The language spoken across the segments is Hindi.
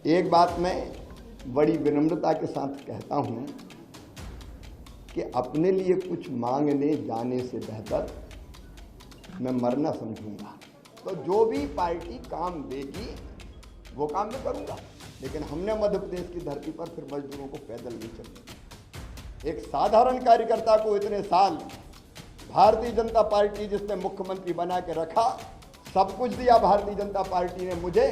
एक बात मैं बड़ी विनम्रता के साथ कहता हूं कि अपने लिए कुछ मांगने जाने से बेहतर मैं मरना समझूंगा। तो जो भी पार्टी काम देगी वो काम मैं करूंगा, लेकिन हमने मध्य प्रदेश की धरती पर फिर मजदूरों को पैदल नहीं चलना। एक साधारण कार्यकर्ता को इतने साल भारतीय जनता पार्टी जिसने मुख्यमंत्री बना के रखा, सब कुछ दिया भारतीय जनता पार्टी ने मुझे,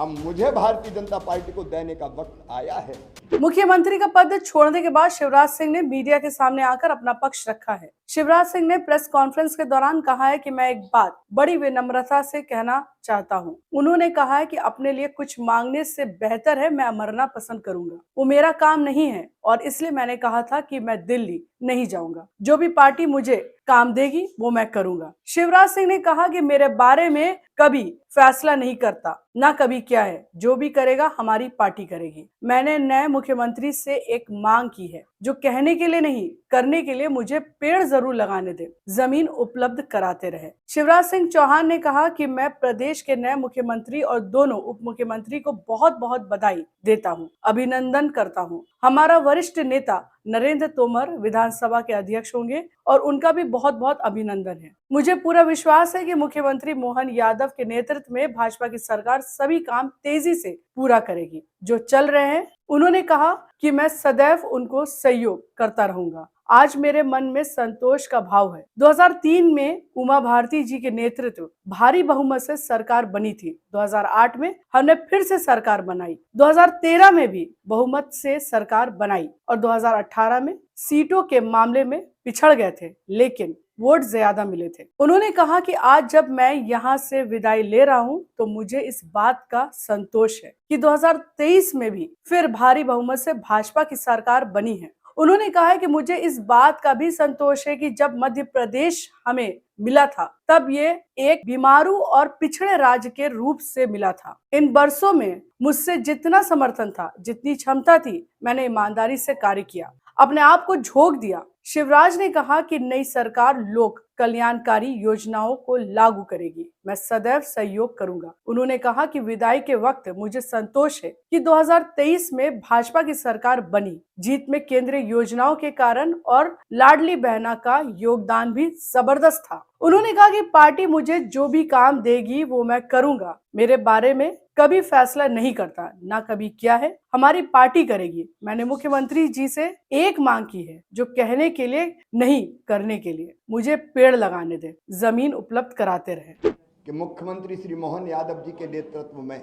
अब मुझे भारतीय जनता पार्टी को देने का वक्त आया है। मुख्यमंत्री का पद छोड़ने के बाद शिवराज सिंह ने मीडिया के सामने आकर अपना पक्ष रखा है। शिवराज सिंह ने प्रेस कॉन्फ्रेंस के दौरान कहा है कि मैं एक बात बड़ी विनम्रता से कहना चाहता हूं। उन्होंने कहा है कि अपने लिए कुछ मांगने से बेहतर है मैं मरना पसंद करूंगा। वो मेरा काम नहीं है और इसलिए मैंने कहा था कि मैं दिल्ली नहीं जाऊंगा। जो भी पार्टी मुझे काम देगी वो मैं करूंगा। शिवराज सिंह ने कहा कि मेरे बारे में कभी फैसला नहीं करता, ना कभी क्या है, जो भी करेगा हमारी पार्टी करेगी। मैंने नए मुख्यमंत्री से एक मांग की है, जो कहने के लिए नहीं करने के लिए मुझे पेड़ जरूर लगाने दे, जमीन उपलब्ध कराते रहे। शिवराज सिंह चौहान ने कहा कि मैं प्रदेश के नए मुख्यमंत्री और दोनों उप मुख्यमंत्री को बहुत बहुत बधाई देता हूं, अभिनंदन करता हूं। हमारा वरिष्ठ नेता नरेंद्र तोमर विधानसभा के अध्यक्ष होंगे और उनका भी बहुत बहुत अभिनंदन है। मुझे पूरा विश्वास है कि मुख्यमंत्री मोहन यादव के नेतृत्व में भाजपा की सरकार सभी काम तेजी से पूरा करेगी जो चल रहे हैं। उन्होंने कहा कि मैं सदैव उनको सहयोग करता रहूंगा। आज मेरे मन में संतोष का भाव है। 2003 में उमा भारती जी के नेतृत्व भारी बहुमत से सरकार बनी थी। 2008 में हमने फिर से सरकार बनाई। 2013 में भी बहुमत से सरकार बनाई और 2018 में सीटों के मामले में पिछड़ गए थे, लेकिन वोट ज्यादा मिले थे। उन्होंने कहा कि आज जब मैं यहाँ से विदाई ले रहा हूँ तो मुझे इस बात का संतोष है कि 2023 में भी फिर भारी बहुमत से भाजपा की सरकार बनी है। उन्होंने कहा है कि मुझे इस बात का भी संतोष है कि जब मध्य प्रदेश हमें मिला था तब ये एक बीमारू और पिछड़े राज्य के रूप से मिला था। इन वर्षों में मुझसे जितना समर्थन था, जितनी क्षमता थी, मैंने ईमानदारी से कार्य किया, अपने आप को झोंक दिया। शिवराज ने कहा कि नई सरकार लोक कल्याणकारी योजनाओं को लागू करेगी, मैं सदैव सहयोग करूंगा। उन्होंने कहा कि विदाई के वक्त मुझे संतोष है कि 2023 में भाजपा की सरकार बनी। जीत में केंद्रीय योजनाओं के कारण और लाडली बहना का योगदान भी जबरदस्त था। उन्होंने कहा कि पार्टी मुझे जो भी काम देगी वो मैं करूंगा। मेरे बारे में कभी फैसला नहीं करता, ना कभी क्या है, हमारी पार्टी करेगी। मैंने मुख्यमंत्री जी से एक मांग की है, जो कहने के लिए नहीं करने के लिए, मुझे पेड़ लगाने दे, जमीन उपलब्ध कराते रहे। कि मुख्यमंत्री श्री मोहन यादव जी के नेतृत्व में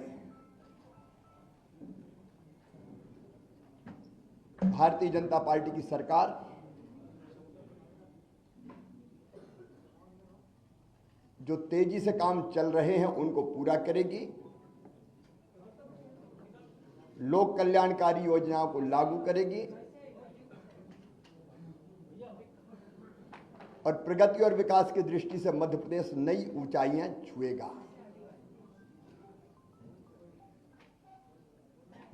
भारतीय जनता पार्टी की सरकार जो तेजी से काम चल रहे हैं उनको पूरा करेगी, लोक कल्याणकारी योजनाओं को लागू करेगी और प्रगति और विकास की दृष्टि से मध्य प्रदेश नई ऊंचाइयां छुएगा।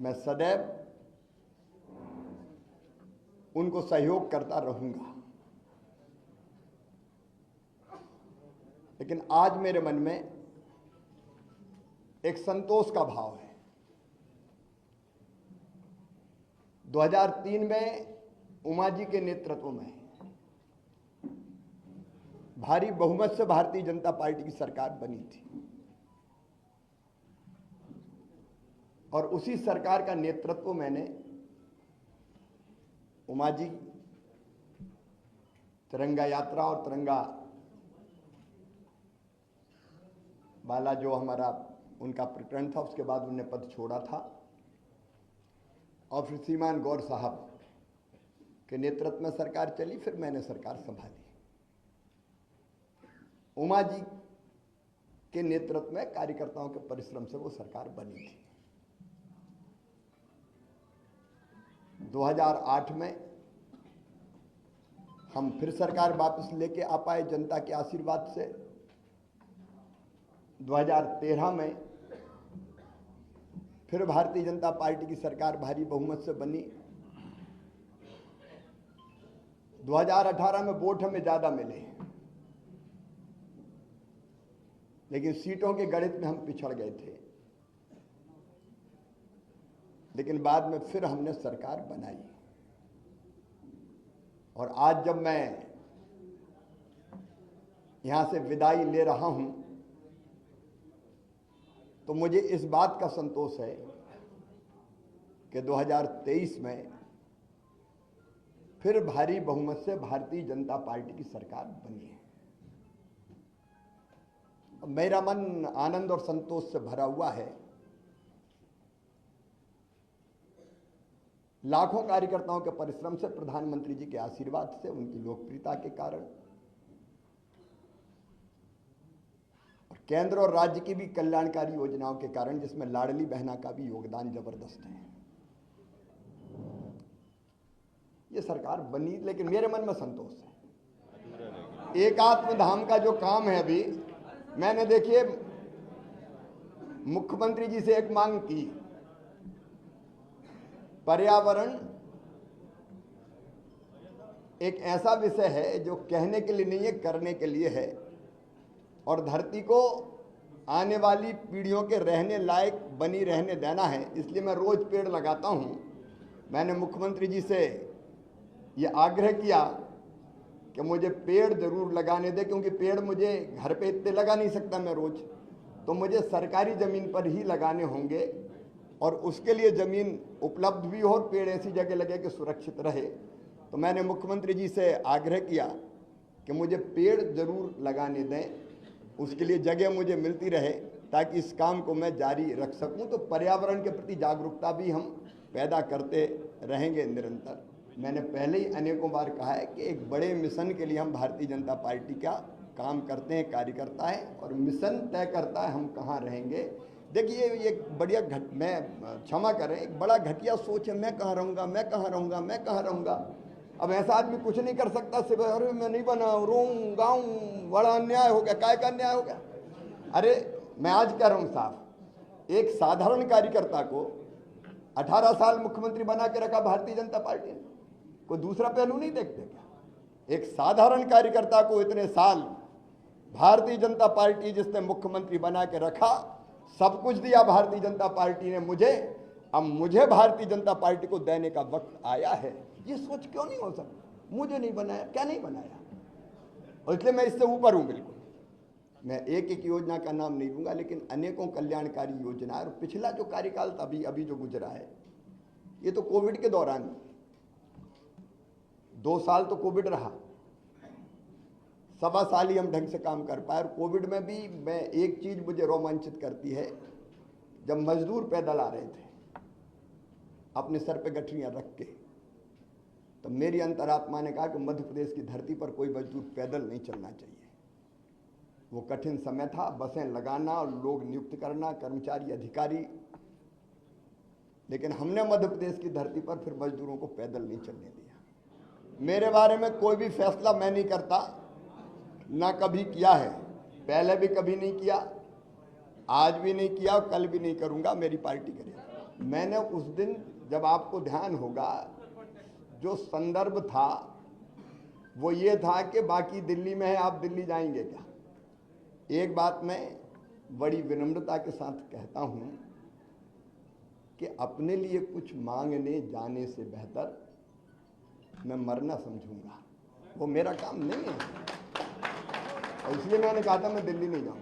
मैं सदैव उनको सहयोग करता रहूंगा, लेकिन आज मेरे मन में एक संतोष का भाव है। 2003 में उमा जी के नेतृत्व में भारी बहुमत से भारतीय जनता पार्टी की सरकार बनी थी और उसी सरकार का नेतृत्व मैंने उमा जी तिरंगा यात्रा और तिरंगा वाला जो हमारा उनका प्रकरण था, उसके बाद उन्होंने पद छोड़ा था और फिर श्रीमान गौर साहब के नेतृत्व में सरकार चली, फिर मैंने सरकार संभाली। उमा जी के नेतृत्व में कार्यकर्ताओं के परिश्रम से वो सरकार बनी थी। 2008 में हम फिर सरकार वापस लेके आ पाए जनता के आशीर्वाद से। 2013 में फिर भारतीय जनता पार्टी की सरकार भारी बहुमत से बनी। 2018 में वोट हमें ज्यादा मिले, लेकिन सीटों के गणित में हम पिछड़ गए थे। लेकिन बाद में फिर हमने सरकार बनाई। और आज जब मैं यहां से विदाई ले रहा हूं तो मुझे इस बात का संतोष है कि 2023 में फिर भारी बहुमत से भारतीय जनता पार्टी की सरकार बनी है। मेरा मन आनंद और संतोष से भरा हुआ है। लाखों कार्यकर्ताओं के परिश्रम से, प्रधानमंत्री जी के आशीर्वाद से, उनकी लोकप्रियता के कारण और केंद्र और राज्य की भी कल्याणकारी योजनाओं के कारण, जिसमें लाडली बहना का भी योगदान जबरदस्त है, ये सरकार बनी। लेकिन मेरे मन में संतोष है। एकात्म धाम का जो काम है, अभी मैंने देखिए मुख्यमंत्री जी से एक मांग की, पर्यावरण एक ऐसा विषय है जो कहने के लिए नहीं है, करने के लिए है। और धरती को आने वाली पीढ़ियों के रहने लायक बनी रहने देना है, इसलिए मैं रोज पेड़ लगाता हूं। मैंने मुख्यमंत्री जी से ये आग्रह किया कि मुझे पेड़ जरूर लगाने दे, क्योंकि पेड़ मुझे घर पे इतने लगा नहीं सकता मैं रोज, तो मुझे सरकारी ज़मीन पर ही लगाने होंगे और उसके लिए ज़मीन उपलब्ध भी हो और पेड़ ऐसी जगह लगे कि सुरक्षित रहे। तो मैंने मुख्यमंत्री जी से आग्रह किया कि मुझे पेड़ जरूर लगाने दें, उसके लिए जगह मुझे मिलती रहे ताकि इस काम को मैं जारी रख सकूं। तो पर्यावरण के प्रति जागरूकता भी हम पैदा करते रहेंगे निरंतर। मैंने पहले ही अनेकों बार कहा है कि एक बड़े मिशन के लिए हम भारतीय जनता पार्टी का काम करते हैं, कार्यकर्ता है, और मिशन तय करता है हम कहाँ रहेंगे। देखिए ये बढ़िया मैं क्षमा करें, एक बड़ा घटिया सोच है, मैं कहाँ रहूँगा, मैं कहाँ रहूँगा, मैं कहाँ रहूँगा। अब ऐसा आदमी कुछ नहीं कर सकता, सिर्फ अरे मैं नहीं बना, रोऊं गाऊं, बड़ा अन्याय हो गया। काय का अन्याय हो गया? अरे मैं आज कह रहा हूँ साहब, एक साधारण कार्यकर्ता को 18 साल मुख्यमंत्री बना के रखा भारतीय जनता पार्टी ने, कोई दूसरा पहलू नहीं देखते क्या? एक साधारण कार्यकर्ता को इतने साल भारतीय जनता पार्टी जिसने मुख्यमंत्री बना के रखा, सब कुछ दिया भारतीय जनता पार्टी ने मुझे, अब मुझे भारतीय जनता पार्टी को देने का वक्त आया है। ये सोच क्यों नहीं हो सकती? मुझे नहीं बनाया, क्या नहीं बनाया? और इसलिए मैं इससे ऊपर हूं बिल्कुल। मैं एक एक योजना का नाम नहीं लूंगा, लेकिन अनेकों कल्याणकारी योजना, और पिछला जो कार्यकाल था अभी जो गुजरा है, ये तो कोविड के दौरान 2 साल तो कोविड रहा, 1.25 साल ही हम ढंग से काम कर पाए। और कोविड में भी मैं एक चीज मुझे रोमांचित करती है, जब मजदूर पैदल आ रहे थे अपने सर पे गठरियां रख के, तो मेरी अंतरात्मा ने कहा कि मध्य प्रदेश की धरती पर कोई मजदूर पैदल नहीं चलना चाहिए। वो कठिन समय था, बसें लगाना और लोग नियुक्त करना, कर्मचारी अधिकारी, लेकिन हमने मध्य प्रदेश की धरती पर फिर मजदूरों को पैदल नहीं चलने दिया। मेरे बारे में कोई भी फैसला मैं नहीं करता, ना कभी किया है, पहले भी कभी नहीं किया, आज भी नहीं किया और कल भी नहीं करूंगा, मेरी पार्टी करेगी। मैंने उस दिन, जब आपको ध्यान होगा, जो संदर्भ था वो ये था कि बाकी दिल्ली में है, आप दिल्ली जाएंगे क्या? एक बात मैं बड़ी विनम्रता के साथ कहता हूं कि अपने लिए कुछ मांगने जाने से बेहतर मैं मरना समझूंगा। वो मेरा काम नहीं है, और इसलिए मैंने कहा था मैं दिल्ली नहीं जाऊंगा।